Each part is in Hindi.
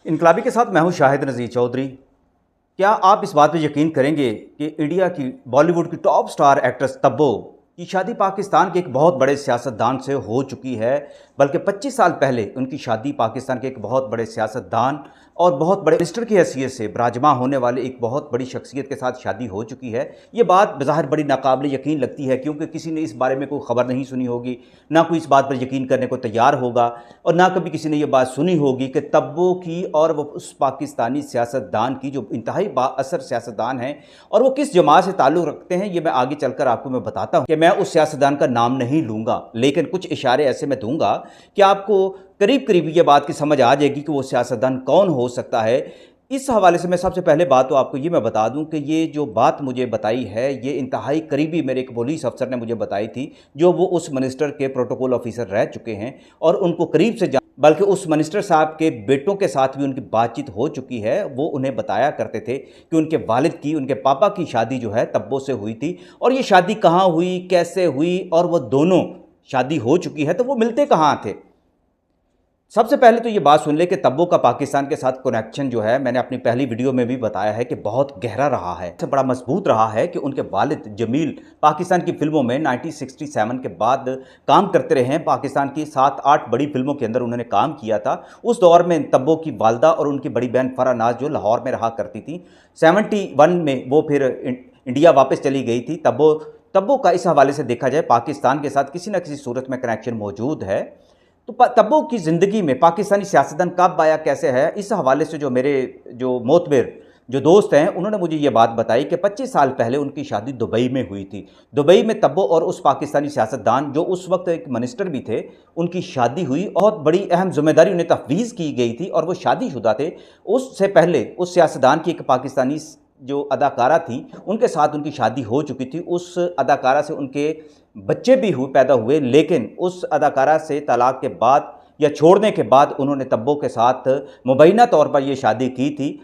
इनकलाबी के साथ मैं हूं शाहिद नज़ीर चौधरी। क्या आप इस बात पर यकीन करेंगे कि इंडिया की बॉलीवुड की टॉप स्टार एक्ट्रेस तब्बो की शादी पाकिस्तान के एक बहुत बड़े सियासतदान से हो चुकी है। बल्कि 25 साल पहले उनकी शादी पाकिस्तान के एक बहुत बड़े सियासतदान और बहुत बड़े मिनिस्टर की हैसियत से विराजमान होने वाले एक बहुत बड़ी शख्सियत के साथ शादी हो चुकी है। ये बात बज़ाहिर बड़ी नाकाबिल यकीन लगती है, क्योंकि किसी ने इस बारे में कोई ख़बर नहीं सुनी होगी, ना कोई इस बात पर यकीन करने को तैयार होगा, और ना कभी किसी ने यह बात सुनी होगी कि तब्बो की और वो उस पाकिस्तानी सियासतदान की जो इंतहाई बाअसर सियासतदान हैं और वो किस जमात से ताल्लुक़ रखते हैं। ये मैं आगे चलकर आपको मैं बताता हूँ कि मैं उस सियासतदान का नाम नहीं लूँगा, लेकिन कुछ इशारे ऐसे मैं दूँगा कि आपको करीब करीब ये बात की समझ आ जाएगी कि वो सियासतदान कौन हो सकता है। इस हवाले से मैं सबसे पहले बात तो आपको ये मैं बता दूं कि ये जो बात मुझे बताई है, ये इंतहाई करीबी मेरे एक पुलिस अफसर ने मुझे बताई थी, जो वो उस मिनिस्टर के प्रोटोकॉल ऑफिसर रह चुके हैं और उनको करीब से बल्कि उस मिनिस्टर साहब के बेटों के साथ भी उनकी बातचीत हो चुकी है। वो उन्हें बताया करते थे कि उनके वालिद की, उनके पापा की शादी जो है तब्बो से हुई थी, और ये शादी कहाँ हुई, कैसे हुई, और वो दोनों शादी हो चुकी है तो वो मिलते कहाँ थे। सबसे पहले तो ये बात सुन ले कि तब्बो का पाकिस्तान के साथ कनेक्शन जो है, मैंने अपनी पहली वीडियो में भी बताया है कि बहुत गहरा रहा है, सबसे बड़ा मजबूत रहा है कि उनके वालिद जमील पाकिस्तान की फिल्मों में 1967 के बाद काम करते रहे हैं। पाकिस्तान की 7-8 बड़ी फिल्मों के अंदर उन्होंने काम किया था। उस दौर में तब्बो की वालदा और उनकी बड़ी बहन फरा नाज जो लाहौर में रहा करती थी। 71 में वो फिर इंडिया वापस चली गई थी। तब्बो का इस हवाले से देखा जाए पाकिस्तान के साथ किसी न किसी सूरत में कनेक्शन मौजूद है। तो तब्बो की ज़िंदगी में पाकिस्तानी सियासतदान कब आया, कैसे है, इस हवाले से जो मेरे जो मोतबर जो दोस्त हैं उन्होंने मुझे ये बात बताई कि 25 साल पहले उनकी शादी दुबई में हुई थी। दुबई में तब्बो और उस पाकिस्तानी सियासतदान जो उस वक्त एक मिनिस्टर भी थे, उनकी शादी हुई। बहुत बड़ी अहम जिम्मेदारी उन्हें तफवीज़ की गई थी और वो शादीशुदा थे। उससे पहले उस सियासतदान की एक पाकिस्तानी जो अदाकारा थी, उनके साथ उनकी शादी हो चुकी थी। उस अदाकारा से उनके बच्चे भी पैदा हुए, लेकिन उस अदाकारा से तलाक के बाद या छोड़ने के बाद उन्होंने तब्बो के साथ मुबैना तौर पर यह शादी की थी।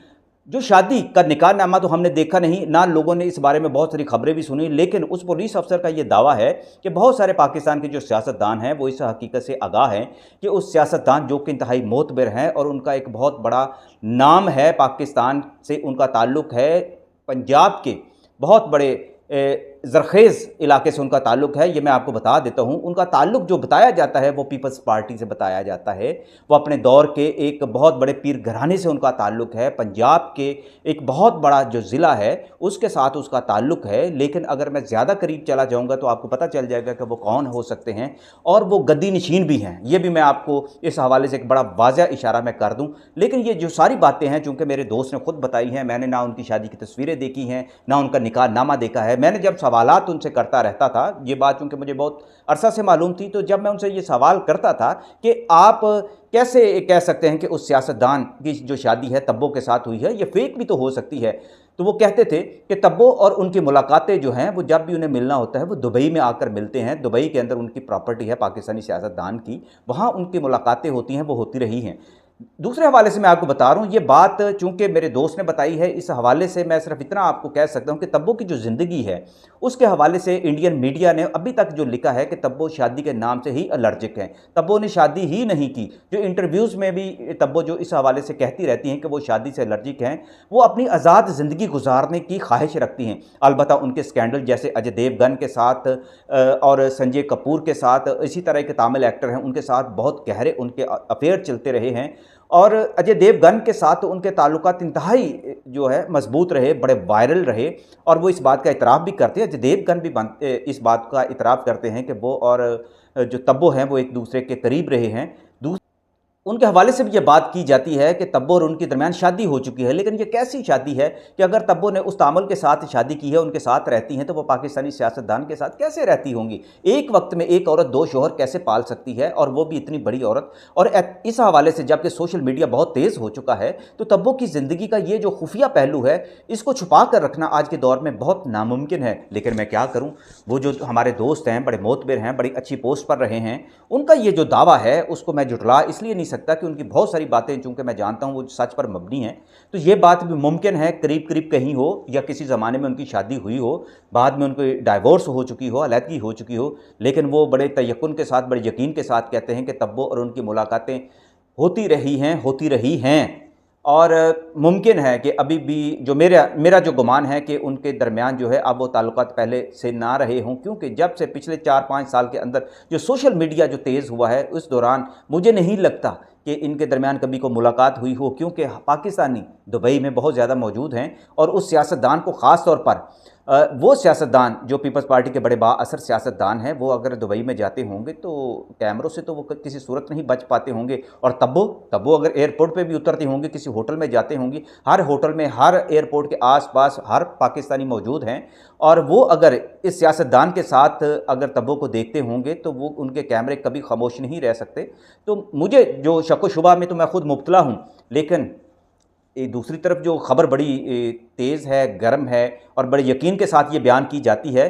जो शादी का निकाहनामा तो हमने देखा नहीं, ना लोगों ने इस बारे में बहुत सारी खबरें भी सुनी, लेकिन उस पुलिस अफसर का ये दावा है कि बहुत सारे पाकिस्तान के जो सियासतदान हैं वो इस हकीकत से आगाह हैं कि उस सियासतदान जो कि इंतहाई मोतबर हैं और उनका एक बहुत बड़ा नाम है, पाकिस्तान से उनका ताल्लुक़ है, पंजाब के बहुत बड़े ज़रखेज़ इलाके से उनका ताल्लुक़ है। ये मैं आपको बता देता हूँ। उनका ताल्लुक़ जो बताया जाता है वो पीपल्स पार्टी से बताया जाता है। वो अपने दौर के एक बहुत बड़े पीर घराने से उनका ताल्लुक़ है। पंजाब के एक बहुत बड़ा जो ज़िला है उसके साथ उसका ताल्लुक़ है। लेकिन अगर मैं ज़्यादा करीब चला जाऊँगा तो आपको पता चल जाएगा कि वो कौन हो सकते हैं, और वो गद्दी नशीन भी हैं। ये भी मैं आपको इस हवाले से एक बड़ा वाज़ह इशारा मैं कर दूँ। लेकिन ये जो सारी बातें हैं, चूँकि मेरे दोस्त ने खुद बताई हैं, मैंने ना उनकी शादी की तस्वीरें देखी हैं, ना उनका निकाहनामा देखा है। मैंने जब सवालात उनसे करता रहता था, ये बात चूँकि मुझे बहुत अरसा से मालूम थी, तो जब मैं उनसे ये सवाल करता था कि आप कैसे कह सकते हैं कि उस सियासतदान की जो शादी है तब्बो के साथ हुई है, ये फेक भी तो हो सकती है, तो वो कहते थे कि तब्बो और उनकी मुलाकातें जो हैं वो जब भी उन्हें मिलना होता है वो दुबई में आकर मिलते हैं। दुबई के अंदर उनकी प्रॉपर्टी है पाकिस्तानी सियासतदान की, वहाँ उनकी मुलाकातें होती हैं, वो होती रही हैं। दूसरे हवाले से मैं आपको बता रहा हूँ, ये बात चूँकि मेरे दोस्त ने बताई है, इस हवाले से मैं सिर्फ इतना आपको कह सकता हूँ कि तब्बो की जो ज़िंदगी है उसके हवाले से इंडियन मीडिया ने अभी तक जो लिखा है कि तब्बो शादी के नाम से ही एलर्जिक हैं, तब्बो ने शादी ही नहीं की। जो इंटरव्यूज़ में भी तब्बो जो इस हवाले से कहती रहती हैं कि वो शादी से एलर्जिक हैं, वो अपनी आज़ाद ज़िंदगी गुजारने की ख्वाहिश रखती हैं। अलबत्ता उनके स्कैंडल जैसे अजय देवगन के साथ और संजय कपूर के साथ, इसी तरह के तामिल एक्टर हैं, उनके साथ बहुत गहरे उनके अफेयर चलते रहे हैं, और अजय देवगन के साथ तो उनके ताल्लुकात इंतहाई जो है मजबूत रहे, बड़े वायरल रहे, और वो इस बात का इतराफ़ भी करते हैं। अजय देवगन भी इस बात का इतराफ़ करते हैं कि वो और जो तब्बो हैं वो एक दूसरे के करीब रहे हैं। उनके हवाले से भी ये बात की जाती है कि तब्बो और उनके दरमियान शादी हो चुकी है, लेकिन ये कैसी शादी है कि अगर तब्बो ने उस तामुल के साथ शादी की है, उनके साथ रहती हैं, तो वो पाकिस्तानी सियासतदान के साथ कैसे रहती होंगी। एक वक्त में एक औरत दो शोहर कैसे पाल सकती है, और वो भी इतनी बड़ी औरत। और इस हवाले से जबकि सोशल मीडिया बहुत तेज़ हो चुका है, तो तब्बो की ज़िंदगी का ये जो खुफिया पहलू है, इसको छुपा कर रखना आज के दौर में बहुत नामुमकिन है। लेकिन मैं क्या करूँ, वो जो हमारे दोस्त हैं, बड़े मोतबर हैं, बड़ी अच्छी पोस्ट पर रहे हैं, उनका ये जो दावा है उसको मैं जुटला इसलिए नहीं सकता कि उनकी बहुत सारी बातें चूँकि मैं जानता हूँ वो सच पर मबनी हैं। तो ये बात भी मुमकिन है करीब करीब कहीं हो, या किसी ज़माने में उनकी शादी हुई हो, बाद में उनकी डाइवोर्स हो चुकी हो, अलहदगी हो चुकी हो, लेकिन वो बड़े तयक्कुन के साथ, बड़े यकीन के साथ कहते हैं कि तब्बो और उनकी मुलाकातें होती रही हैं। और मुमकिन है कि अभी भी जो मेरा जो गुमान है कि उनके दरमियान जो है अब वो ताल्लुकात पहले से ना रहे हों, क्योंकि जब से पिछले 4-5 साल के अंदर जो सोशल मीडिया जो तेज़ हुआ है उस दौरान मुझे नहीं लगता कि इनके दरमियान कभी को मुलाकात हुई हो, क्योंकि पाकिस्तानी दुबई में बहुत ज़्यादा मौजूद हैं और उस सियासतदान को ख़ास तौर पर वो सियासतदान जो पीपल्स पार्टी के बड़े बाअसर सियासतदान हैं, वो अगर दुबई में जाते होंगे तो कैमरों से तो वो किसी सूरत नहीं बच पाते होंगे। और तब्बो अगर एयरपोर्ट पे भी उतरते होंगे, किसी होटल में जाते होंगे, हर होटल में, हर एयरपोर्ट के आसपास हर पाकिस्तानी मौजूद हैं, और वो अगर इस सियासतदान के साथ अगर तब्बो को देखते होंगे तो वो उनके कैमरे कभी खामोश नहीं रह सकते। तो मुझे जो शक व शुबा में तो मैं खुद मुब्तला हूँ, लेकिन दूसरी तरफ जो ख़बर बड़ी तेज़ है, गर्म है और बड़े यकीन के साथ ये बयान की जाती है।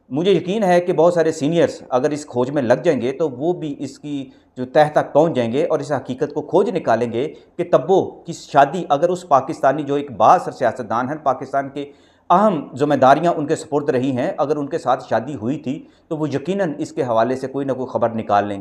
मुझे यकीन है कि बहुत सारे सीनियर्स अगर इस खोज में लग जाएंगे तो वो भी इसकी जो तह तक पहुंच जाएंगे और इस हकीकत को खोज निकालेंगे कि तब्बो की शादी अगर उस पाकिस्तानी जो एक बाअसर सियासतदान है, पाकिस्तान के अहम ज़िम्मेदारियां उनके सुपुर्द रही हैं, अगर उनके साथ शादी हुई थी तो वो यकीनन इसके हवाले से कोई ना कोई ख़बर निकाल लेंगे।